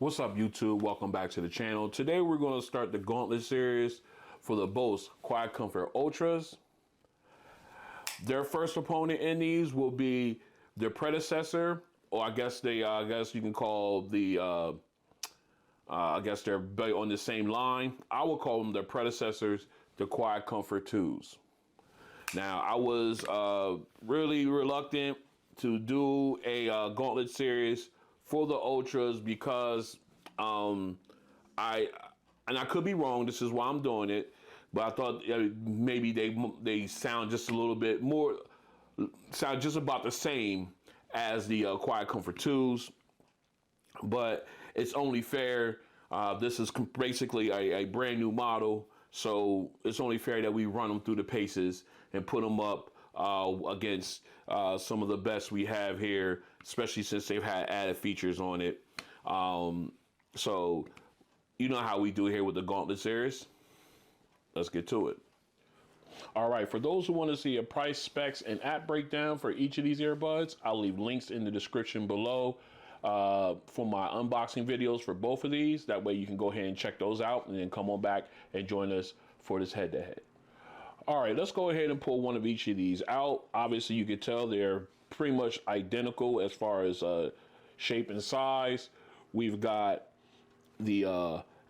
What's up, YouTube? Welcome back to the channel. Today we're going to start the Gauntlet Series for the Bose QuietComfort Ultras. Their first opponent in these will be their predecessor, or I guess you can call the I guess they're on the same line. I will call them their predecessors, the QuietComfort IIs. Now, I was really reluctant to do a Gauntlet Series for the Ultras because I could be wrong. This is why I'm doing it, but I thought maybe they sound just a little bit more, sound just about the same as the QuietComfort IIs, but it's only fair. This is basically a brand new model, so it's only fair that we run them through the paces and put them up against some of the best we have here, especially since they've had added features on it. So you know how we do here with the Gauntlet Series. Let's get to it. All right, for those who want to see a price, specs, and app breakdown for each of these earbuds, I'll leave links in the description below for my unboxing videos for both of these. That way you can go ahead and check those out and then come on back and join us for this head-to-head. All right, let's go ahead and pull one of each of these out. Obviously, you can tell they're pretty much identical as far as shape and size. We've got the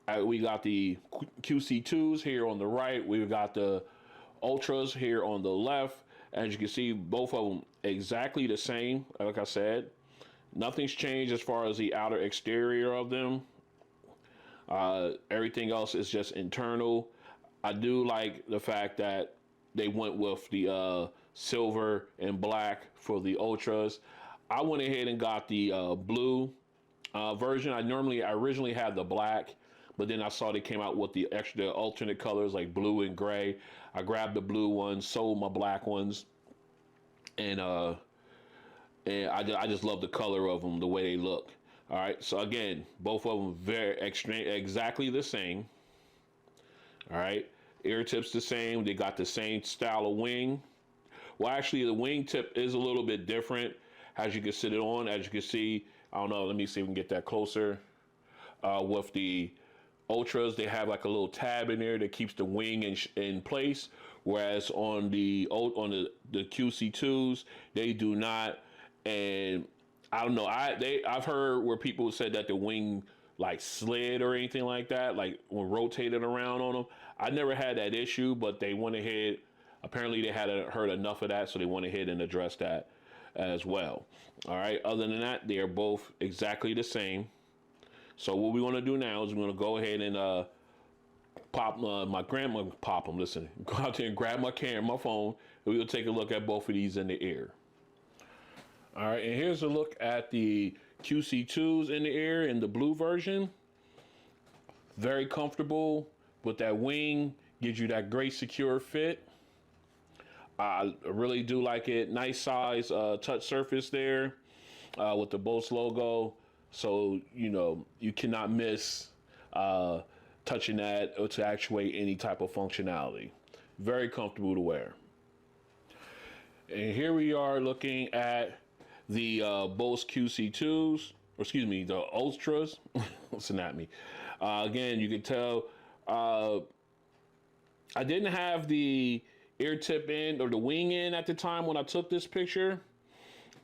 QC2s here on the right. We've got the Ultras here on the left. As you can see, both of them exactly the same. Like I said, nothing's changed as far as the outer exterior of them. Everything else is just internal. I do like the fact that they went with the silver and black for the Ultras. I went ahead and got the blue version. I originally had the black, but then I saw they came out with the alternate colors like blue and gray. I grabbed the blue ones, sold my black ones, and I just love the color of them, the way they look. All right, so again, both of them exactly the same. All right, ear tips the same. They got the same style of wing. Well, actually, the wing tip is a little bit different as you can sit it on. As you can see, I don't know. Let me see if we can get that closer. With the Ultras, they have like a little tab in there that keeps the wing in place, whereas on the QC2s, they do not. And I don't know. I've heard where people said that the wing like slid or anything like that, like when rotated around on them. I never had that issue, but they went ahead. Apparently, they had heard enough of that, so they went ahead and addressed that as well. All right. Other than that, they are both exactly the same. So what we want to do now is we're going to go ahead and pop my grandma pop them. Listen, go out there and grab my camera, my phone, and we'll take a look at both of these in the ear. All right, and here's a look at the QC2s in the ear in the blue version. Very comfortable with that wing, gives you that great secure fit. I really do like it. Nice size touch surface there with the Bose logo. So, you know, you cannot miss touching that or to actuate any type of functionality. Very comfortable to wear. And here we are looking at the Bose QC2s, or excuse me, the Ultras. Listen at me. Again, you can tell I didn't have the ear tip in or the wing in at the time when I took this picture.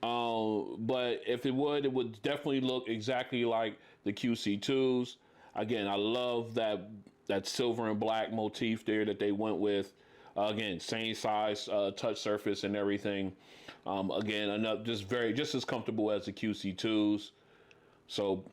But if it would definitely look exactly like the QC2s. Again, I love that silver and black motif there that they went with. Again, same size touch surface and everything. Again, just as comfortable as the QC2s. So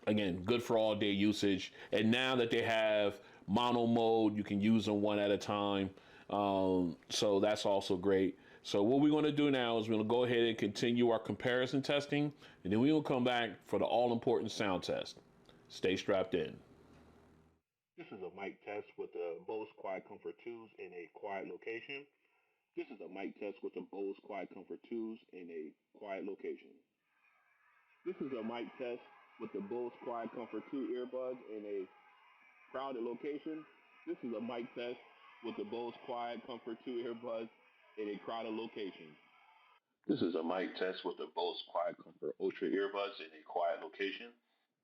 again, good for all day usage. And now that they have mono mode, you can use them one at a time. So that's also great. So what we're going to do now is we're going to go ahead and continue our comparison testing, and then we will come back for the all-important sound test. Stay strapped in. This is a mic test with the Bose QuietComfort IIs in a quiet location. This is a mic test with the Bose QuietComfort IIs in a quiet location. This is a mic test with the Bose QuietComfort II earbuds in a crowded location. This is a mic test with the Bose QuietComfort II earbuds in a crowded location. This is a mic test with the Bose QuietComfort Ultra earbuds in a quiet location.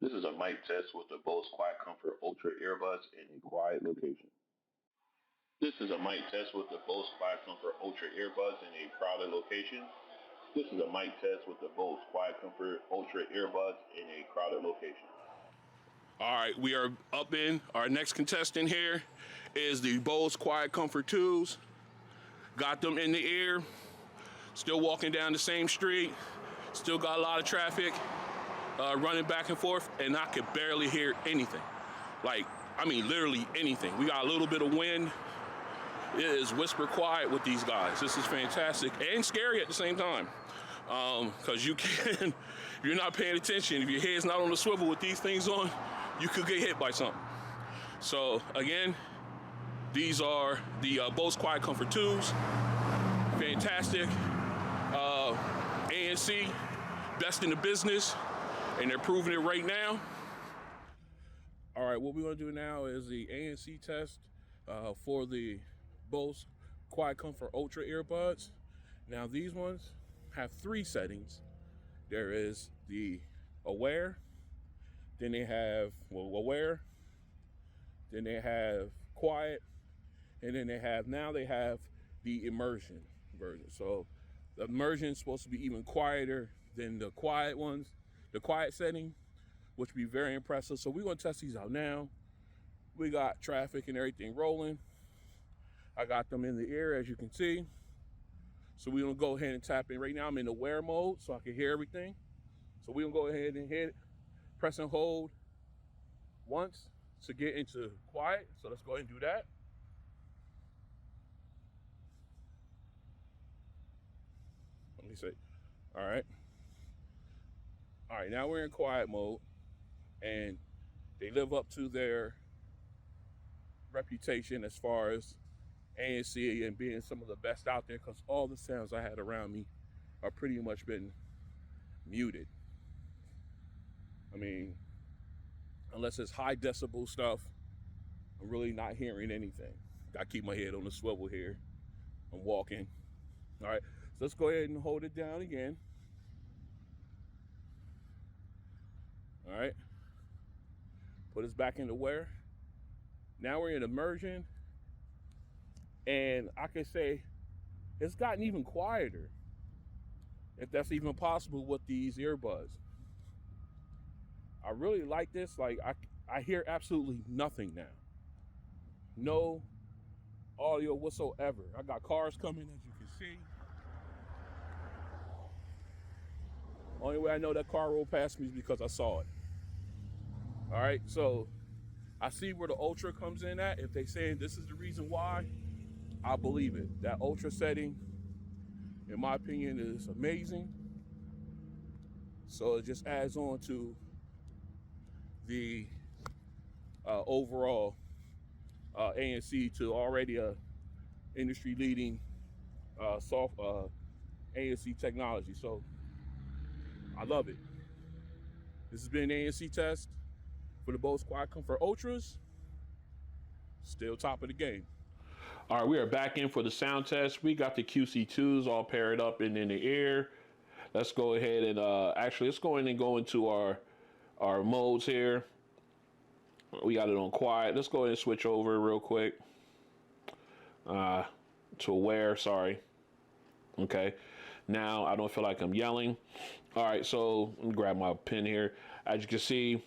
This is a mic test with the Bose QuietComfort Ultra earbuds in a quiet location. This is a mic test with the Bose QuietComfort Ultra earbuds in a crowded location. This is a mic test with the Bose QuietComfort Ultra earbuds in a crowded location. All right, we are up in. Our next contestant here is the Bose QuietComfort IIs. Got them in the ear. Still walking down the same street. Still got a lot of traffic running back and forth, and I could barely hear anything. Like, I mean, literally anything. We got a little bit of wind. It is whisper quiet with these guys. This is fantastic and scary at the same time. Because you can, if you're not paying attention, if your head's not on the swivel with these things on, you could get hit by something. So again, these are the Bose QuietComfort IIs. Fantastic. ANC, best in the business, and they're proving it right now. All right, what we're gonna do now is the ANC test for the Bose QuietComfort Ultra earbuds. Now these ones have 3 settings. There is the aware, then they have aware, then they have quiet, and then they have the immersion version. So the immersion is supposed to be even quieter than the quiet ones, the quiet setting, which would be very impressive. So we're gonna test these out now. We got traffic and everything rolling. I got them in the ear, as you can see. So we're gonna go ahead and tap in. Right now I'm in aware mode, so I can hear everything. So we're gonna go ahead and hit, press and hold once to get into quiet. So let's go ahead and do that. Let me see. All right. All right, now we're in quiet mode, and they live up to their reputation as far as ANC and being some of the best out there, because all the sounds I had around me are pretty much been muted. I mean, unless it's high decibel stuff, I'm really not hearing anything. I keep my head on the swivel here. I'm walking. All right, so let's go ahead and hold it down again. All right, put us back into aware. Now we're in immersion, and I can say it's gotten even quieter, if that's even possible with these earbuds. I really like this. Like, I hear absolutely nothing now. No audio whatsoever. I got cars coming, as you can see. Only way I know that car rolled past me is because I saw it. All right, so I see where the Ultra comes in at. If they saying this is the reason why, I believe it. That Ultra setting, in my opinion, is amazing. So it just adds on to the overall ANC to already a industry-leading soft ANC technology. So I love it. This has been ANC test for the Bose QuietComfort Ultras. Still top of the game. All right, we are back in for the sound test. We got the QC2s all paired up and in the ear. Let's go ahead and let's go in and go into our modes here. We got it on quiet. Let's go ahead and switch over real quick to aware. Sorry. Okay. Now I don't feel like I'm yelling. All right, so let me grab my pen here. As you can see,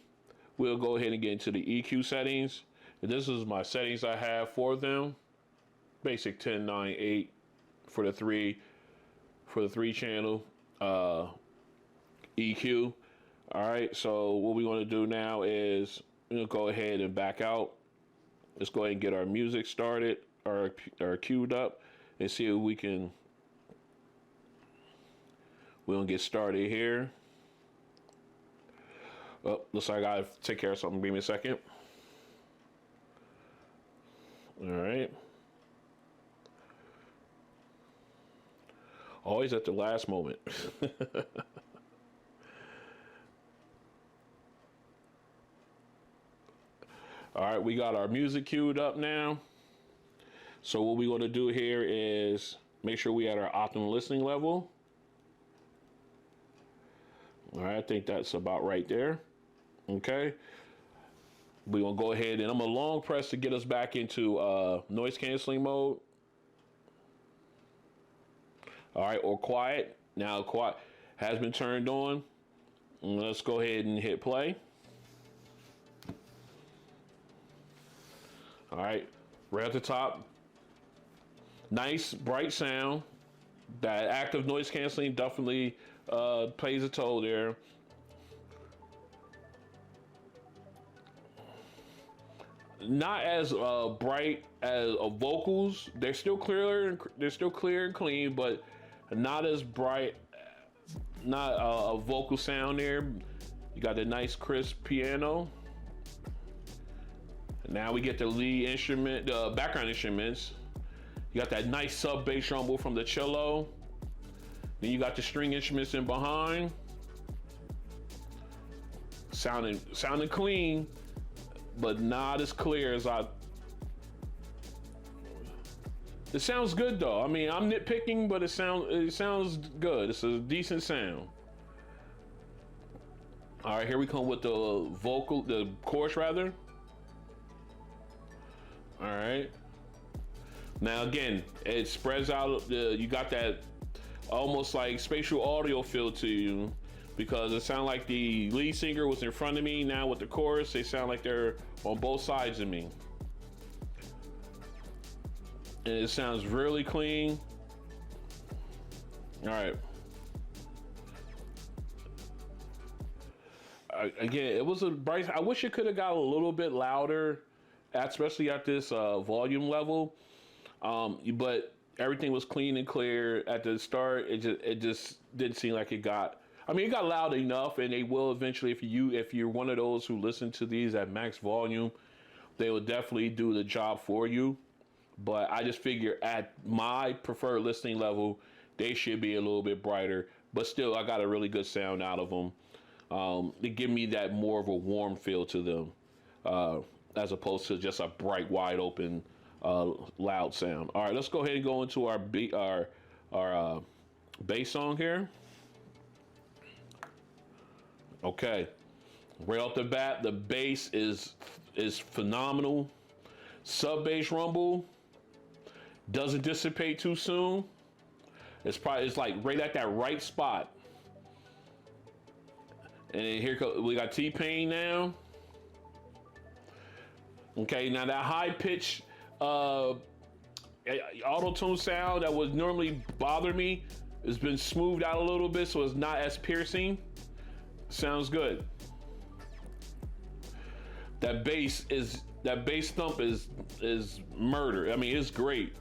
we'll go ahead and get into the EQ settings. And this is my settings I have for them. Basic 10, 9, 8 for the three channel EQ. All right, so what we want to do now is go ahead and back out. Let's go ahead and get our music started or queued up and see if we can. We'll get started here. Oh, looks like I gotta take care of something. Give me a second. All right. Always at the last moment. All right, we got our music queued up now. So what we're going to do here is make sure we at our optimal listening level. All right, I think that's about right there. Okay. We're gonna go ahead and I'm gonna long press to get us back into noise canceling mode. All right, or quiet. Now quiet has been turned on. Let's go ahead and hit play. All right, right at the top. Nice, bright sound. That active noise canceling definitely plays a toll there. Not as bright as vocals. They're still clear. They're still clear and clean, but not as bright. Not a vocal sound there. You got the nice crisp piano. Now we get the lead instrument, the background instruments. You got that nice sub bass rumble from the cello. Then you got the string instruments in behind. Sounding clean, but not as clear as I. It sounds good though. I mean, I'm nitpicking, but it sounds good. It's a decent sound. All right, here we come with the chorus rather. All right. Now again, it spreads out. You got that almost like spatial audio feel to you, because it sounded like the lead singer was in front of me. Now with the chorus, they sound like they're on both sides of me. And it sounds really clean. All right. Again, it was a bright. I wish it could have got a little bit louder, especially at this volume level. But everything was clean and clear at the start. It just didn't seem like it got. I mean, it got loud enough, and they will eventually. If you're one of those who listen to these at max volume, they will definitely do the job for you. But I just figure at my preferred listening level, they should be a little bit brighter. But still, I got a really good sound out of them. They give me that more of a warm feel to them, as opposed to just a bright, wide open, loud sound. All right, let's go ahead and go into our bass song here. Okay, right off the bat, the bass is phenomenal. Sub bass rumble doesn't dissipate too soon. It's like right at that right spot. And here we got T-Pain now. Okay, now that high pitch auto-tune sound that would normally bother me has been smoothed out a little bit, so it's not as piercing. Sounds good. That bass thump is murder. I mean, it's great.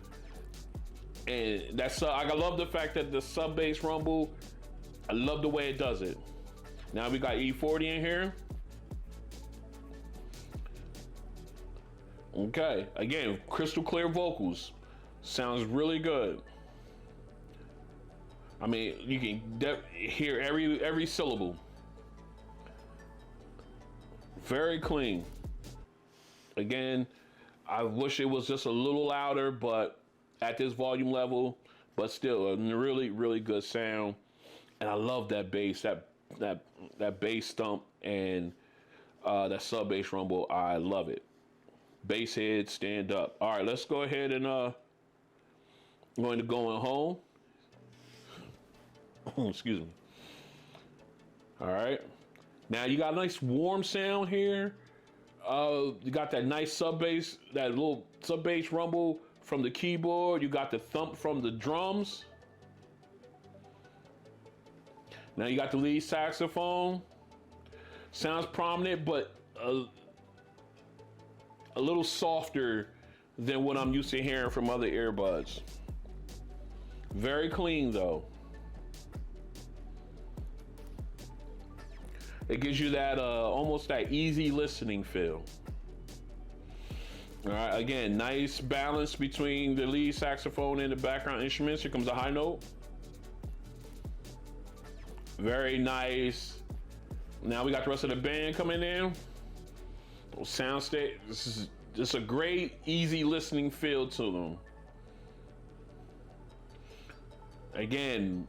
And that's I love the fact that the sub bass rumble, I love the way it does it. Now we got E40 in here. Okay, again, crystal clear vocals. Sounds really good. I mean, you can hear every syllable. Very clean. Again, I wish it was just a little louder, but at this volume level, but still a really, really good sound. And I love that bass, that bass thump and that sub bass rumble. I love it. Bass head, stand up. All right, let's go ahead and going home. Excuse me. All right. Now you got a nice warm sound here. You got that nice sub bass, that little sub bass rumble from the keyboard. You got the thump from the drums. Now you got the lead saxophone. Sounds prominent, but a little softer than what I'm used to hearing from other earbuds. Very clean though. It gives you that almost that easy listening feel. All right, again, nice balance between the lead saxophone and the background instruments. Here comes a high note. Very nice. Now we got the rest of the band coming in. Sound state. This is just a great, easy listening feel to them. Again,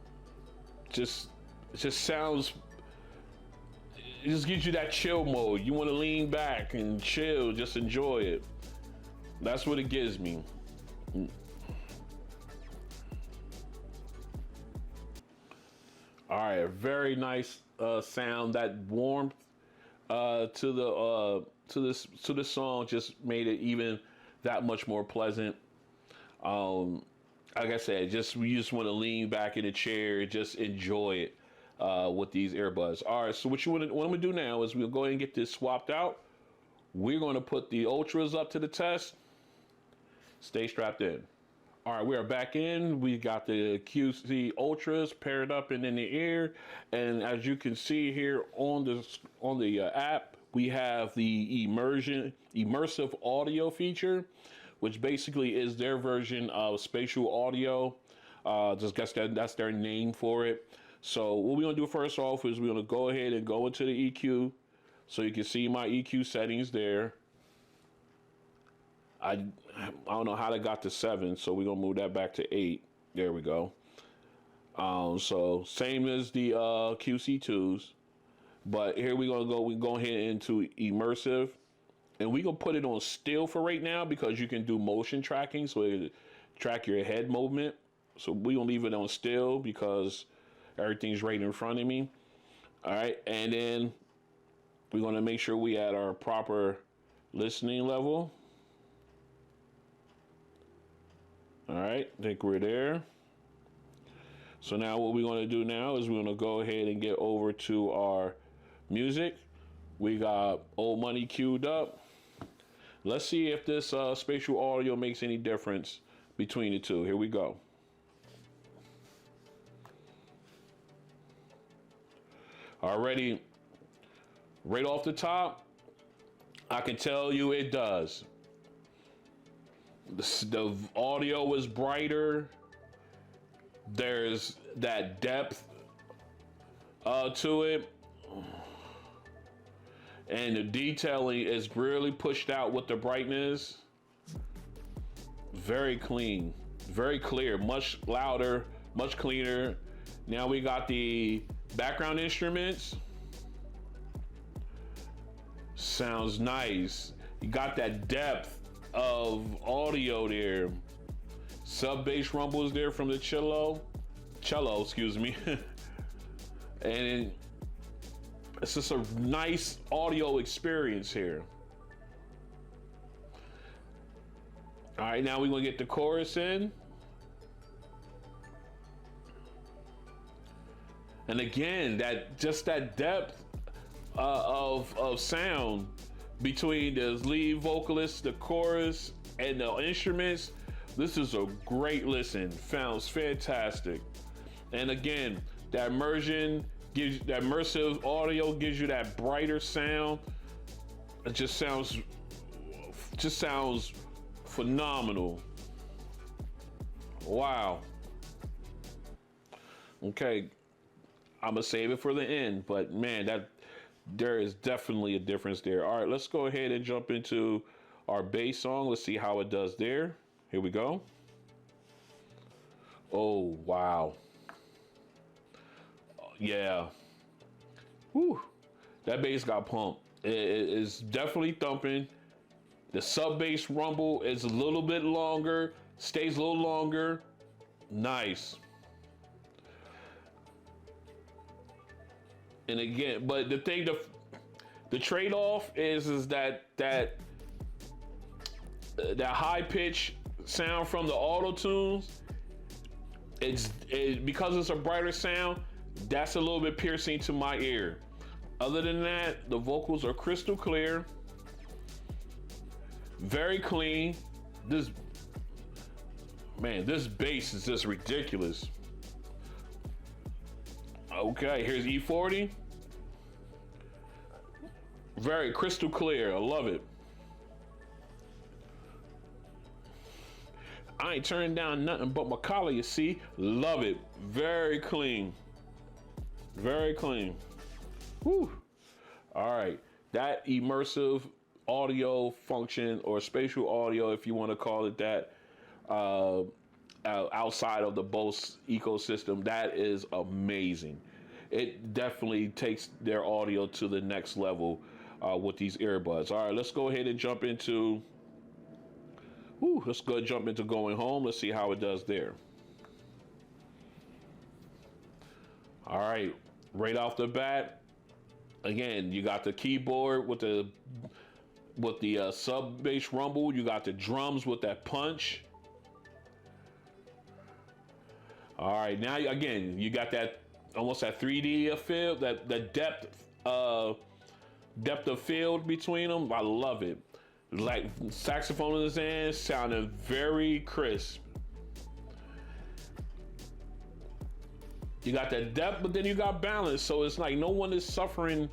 it just sounds. just gives you that chill mode. You want to lean back and chill, just enjoy it. That's what it gives me. All right, a very nice sound. That warmth to the song just made it even that much more pleasant. Like I said, you just want to lean back in the chair, just enjoy it with these earbuds. All right, so what I'm gonna do now is we'll go ahead and get this swapped out. We're going to put the Ultras up to the test. Stay strapped in. All right, we are back in. We got the QC Ultras paired up and in the ear, and as you can see here on the app, we have the immersive audio feature, which basically is their version of spatial audio. Just guess that's their name for it. So what we're gonna do first off is we're gonna go ahead and go into the EQ, so you can see my EQ settings there. I don't know how they got to 7, so we're gonna move that back to 8. There we go. So same as the QC2s, but here we're gonna go. We go ahead into immersive, and we gonna put it on still for right now because you can do motion tracking, so it track your head movement. So we gonna leave it on still because everything's right in front of me. All right, and then we're gonna make sure we at our proper listening level. All right, I think we're there. So now what we're gonna do now is we're gonna go ahead and get over to our music. We got Old Money queued up. Let's see if this spatial audio makes any difference between the two. Here we go. Already, right off the top, I can tell you it does. The audio is brighter. There's that depth to it. And the detailing is really pushed out with the brightness. Very clean, very clear, much louder, much cleaner. Now we got the background instruments. Sounds nice. You got that depth of audio there. Sub bass rumbles there from the cello, excuse me. And it's just a nice audio experience here. All right, now we're gonna get the chorus in. And again, that depth of sound between the lead vocalist, the chorus, and the instruments. This is a great listen. Sounds fantastic. And again, that immersive audio gives you that brighter sound. It just sounds phenomenal. Wow. Okay, I'm gonna save it for the end, but man, there is definitely a difference there. All right, let's go ahead and jump into our bass song. Let's see how it does there. Here we go. Oh, wow. Yeah. Whew. That bass got pumped. It is definitely thumping. The sub bass rumble is a little bit longer, stays a little longer. Nice. And again, but the thing, the trade-off is that high pitch sound from the auto tunes, because it's a brighter sound, that's a little bit piercing to my ear. Other than that, the vocals are crystal clear, very clean. This bass is just ridiculous. Okay, here's E40. Very crystal clear. I love it. I ain't turning down nothing but my collar, you see. Love it. Very clean. Very clean. Whew. All right. That immersive audio function, or spatial audio, if you want to call it that, outside of the Bose ecosystem, that is amazing. it definitely takes their audio to the next level with these earbuds. All right, let's go ahead and jump into. Let's go jump into going home. Let's see how it does there. All right, right off the bat, again, you got the keyboard with the sub bass rumble. You got the drums with that punch. All right, now again, you got that almost that 3D feel, that depth of field between them. I love it. Like saxophone in his hand, sounded very crisp. You got that depth, but then you got balance. So it's like no one is suffering.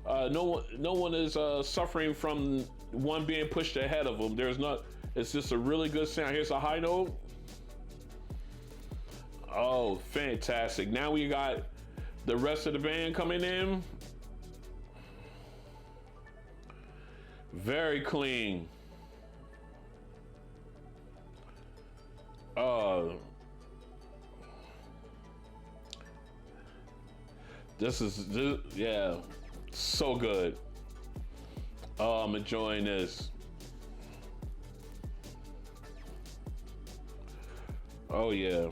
No one is suffering from one being pushed ahead of them. There's not. It's just a really good sound. Here's a high note. Oh, fantastic! Now we got the rest of the band coming in. Very clean. This yeah, so good. Oh, I'm enjoying this. Oh yeah.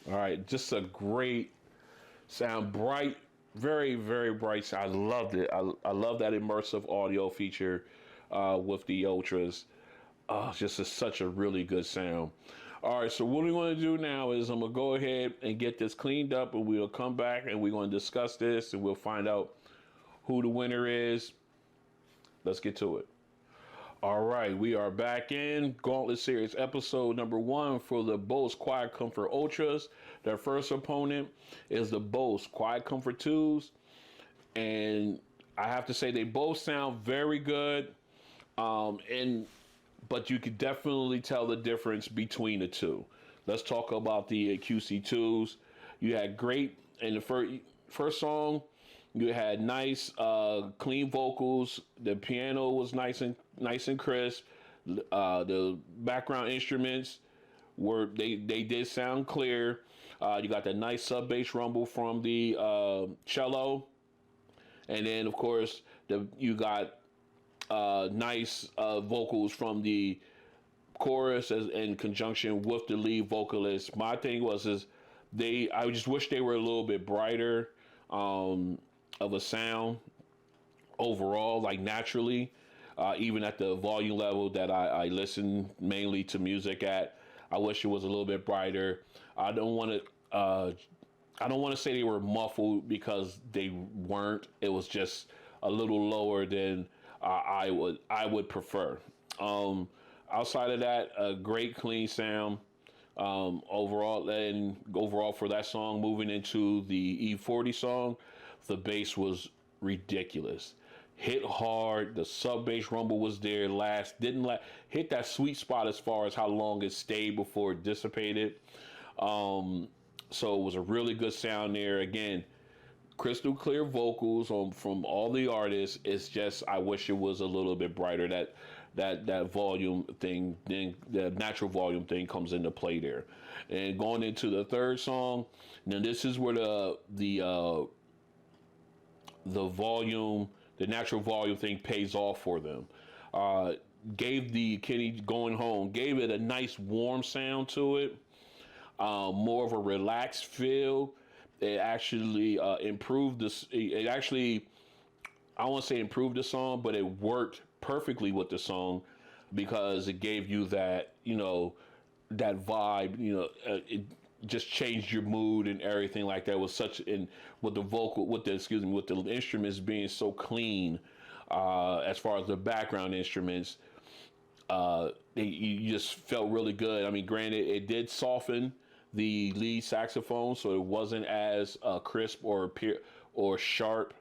All right, just a great sound, bright, very, very bright sound. I loved it. I love that immersive audio feature with the Ultras. Just such a really good sound. All right, so what we want to do now is I'm going to go ahead and get this cleaned up, and we'll come back and we're going to discuss this, and we'll find out who the winner is. Let's get to it. All right, we are back in Gauntlet Series episode number 1 for the Bose QuietComfort Ultras. Their first opponent is the Bose QuietComfort IIs, and I have to say they both sound very good, but you could definitely tell the difference between the two. Let's talk about the QC2s. You had great in the first song. You had nice, clean vocals. The piano was nice and crisp. The background instruments they did sound clear. You got that nice sub bass rumble from the cello, and then of course you got nice vocals from the chorus in conjunction with the lead vocalist. My thing was I just wish they were a little bit brighter. Of a sound overall, like naturally, even at the volume level that I listen mainly to music at. I wish it was a little bit brighter. I don't want to say they were muffled, because they weren't. It was just a little lower than I would prefer. Outside of that, a great clean sound overall for that song. Moving into the E40 song, the bass was ridiculous. Hit hard. The sub bass rumble was there. Hit that sweet spot as far as how long it stayed before it dissipated. So it was a really good sound there. Again, crystal clear vocals from all the artists. It's just I wish it was a little bit brighter. That volume thing, then the natural volume thing comes into play there. And going into the third song, now this is where the natural volume thing pays off for them. Gave the Kenny Going Home, gave it a nice warm sound to it, more of a relaxed feel. It actually improved this. It actually, I don't want to say improved the song, but it worked perfectly with the song, because it gave you that, that vibe, it just changed your mood and everything like that. Was with the instruments being so clean, as far as the background instruments, you just felt really good. I mean, granted, it did soften the lead saxophone, so it wasn't as crisp or sharp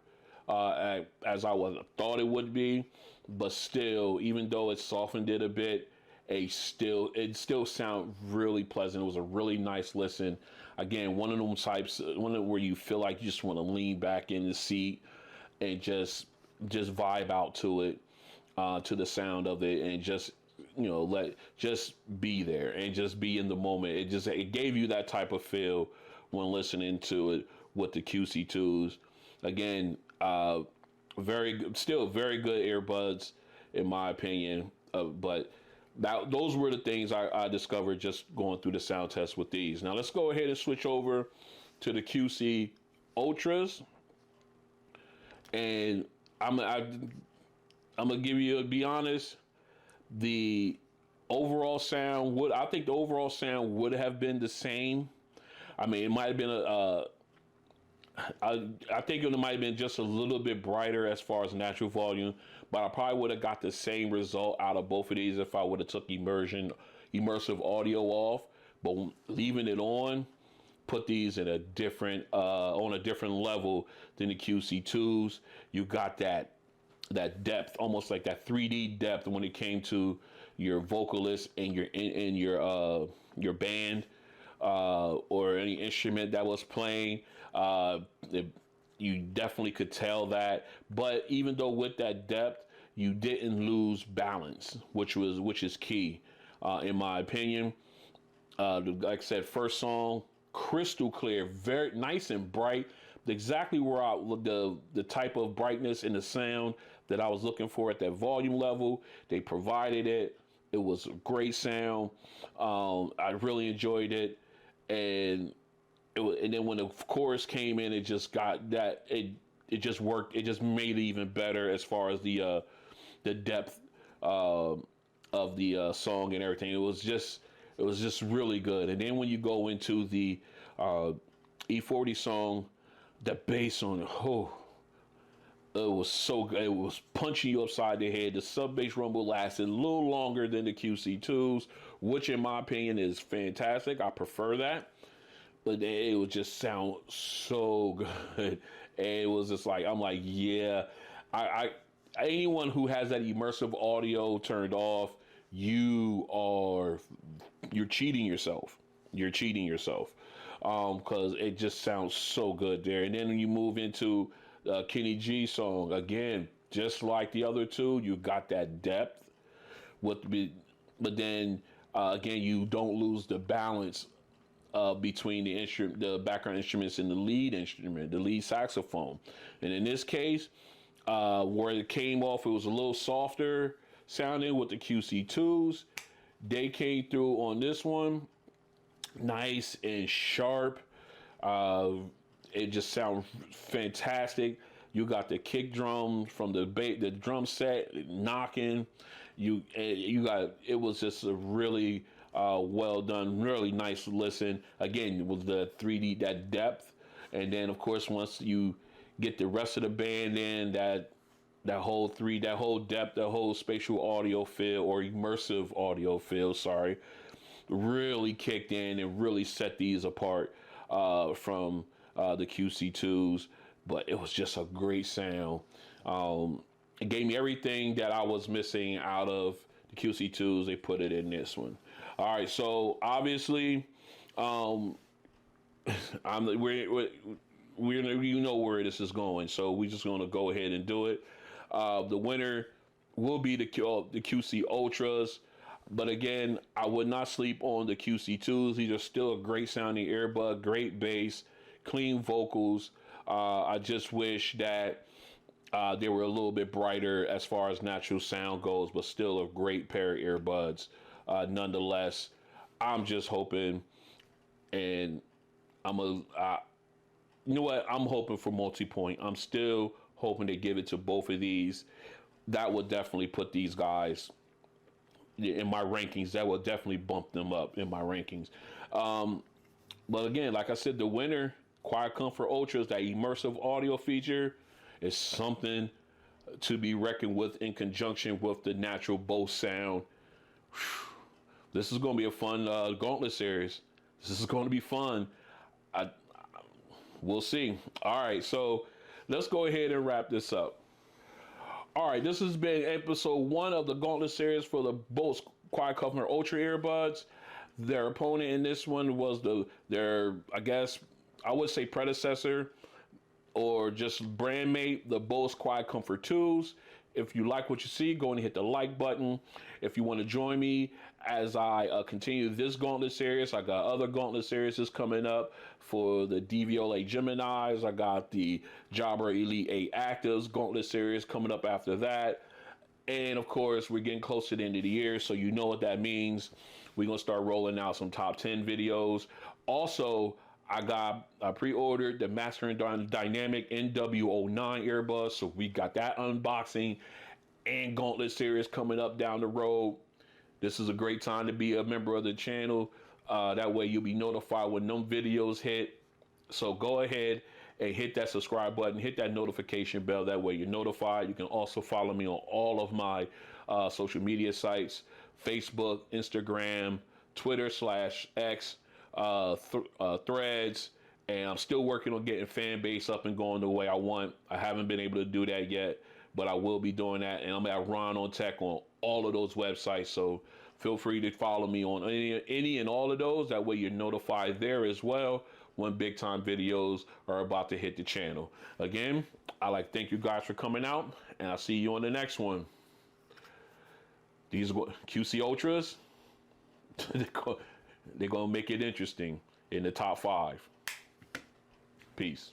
as I thought it would be. But still, even though it softened it a bit, it still sounded really pleasant. It was a really nice listen. Again, one of them types, where you feel like you just want to lean back in the seat and just vibe out to it, to the sound of it, and just just be there and just be in the moment. It gave you that type of feel when listening to it with the QC2s. Again, still very good earbuds in my opinion. But those were the things I discovered just going through the sound test with these. Now let's go ahead and switch over to the QC Ultras, and I'm gonna be honest. The overall sound I think the overall sound would have been the same. I mean, it might have been I think it might have been just a little bit brighter as far as natural volume, but I probably would have got the same result out of both of these if I would have took immersive audio off. But leaving it on, put these in on a different level than the QC2s. You got that depth, almost like that 3D depth when it came to your vocalist and your band or any instrument that was playing. You definitely could tell that. But even though with that depth, you didn't lose balance, which is key in my opinion. Like I said, first song, crystal clear, very nice and bright, exactly where the type of brightness in the sound that I was looking for at that volume level. They provided it. It was a great sound. I really enjoyed it, and then when the chorus came in, it just got that it just worked. It just made it even better as far as the depth of the song and everything. It was just really good. And then when you go into the E40 song, the bass on it, it was so good. It was punching you upside the head. The sub bass rumble lasted a little longer than the QC2s, which in my opinion is fantastic. I prefer that. But it would just sound so good. And it was just like, I'm like, yeah, anyone who has that immersive audio turned off, you're cheating yourself. You're cheating yourself. Because it just sounds so good there. And then when you move into Kenny G song, again, just like the other two, you got that depth. But then again, you don't lose the balance between the background instruments and the lead instrument, the lead saxophone. And in this case, where it came off, it was a little softer sounding with the QC2s. They came through on this one, nice and sharp. It just sounds fantastic. You got the kick drum from the drum set knocking. It was just a really well done, really nice listen. Again, with the 3D, that depth, and then of course once you get the rest of the band in, that whole depth, that whole spatial audio feel or immersive audio feel, really kicked in and really set these apart from the QC2s. But it was just a great sound. It gave me everything that I was missing out of the QC2s. They put it in this one. All right, so obviously, you know where this is going, so we're just gonna go ahead and do it. The winner will be the QC Ultras, but again, I would not sleep on the QC2s. These are still a great sounding earbud, great bass, clean vocals. I just wish that they were a little bit brighter as far as natural sound goes, but still a great pair of earbuds. Nonetheless, I'm just hoping, and you know what? I'm hoping for multi-point. I'm still hoping to give it to both of these. That would definitely put these guys in my rankings. That would definitely bump them up in my rankings. But again, like I said, the winner, QuietComfort Ultras, that immersive audio feature, is something to be reckoned with in conjunction with the natural Bose sound. This is going to be a fun Gauntlet Series. This is going to be fun. We'll see. All right, so let's go ahead and wrap this up. All right, this has been episode 1 of the Gauntlet Series for the Bose QuietComfort Ultra earbuds. Their opponent in this one was their, I guess, I would say predecessor. or just brand made the Bose QuietComfort 2s. If you like what you see, go and hit the like button. If you want to join me as I continue this Gauntlet Series, I got other Gauntlet Series coming up for the DVLA Geminis. I got the Jabra Elite 8 Actives Gauntlet Series coming up after that. And of course, we're getting close to the end of the year, so you know what that means. We're going to start rolling out some top 10 videos. Also, I pre-ordered the Mastering Dynamic NW09 earbuds, so we got that unboxing and Gauntlet Series coming up down the road. This is a great time to be a member of the channel. That way you'll be notified when them videos hit. So go ahead and hit that subscribe button, hit that notification bell. That way you're notified. You can also follow me on all of my social media sites, Facebook, Instagram, Twitter /X, Threads. And I'm still working on getting fan base up and going the way I want. I haven't been able to do that yet, but I will be doing that. And I'm at Ron on Tech on all of those websites. So feel free to follow me on any and all of those. That way you're notified there as well when big time videos are about to hit the channel. Again, I like to thank you guys for coming out, and I'll see you on the next one. These QC Ultras, they're going to make it interesting in the top 5. Peace.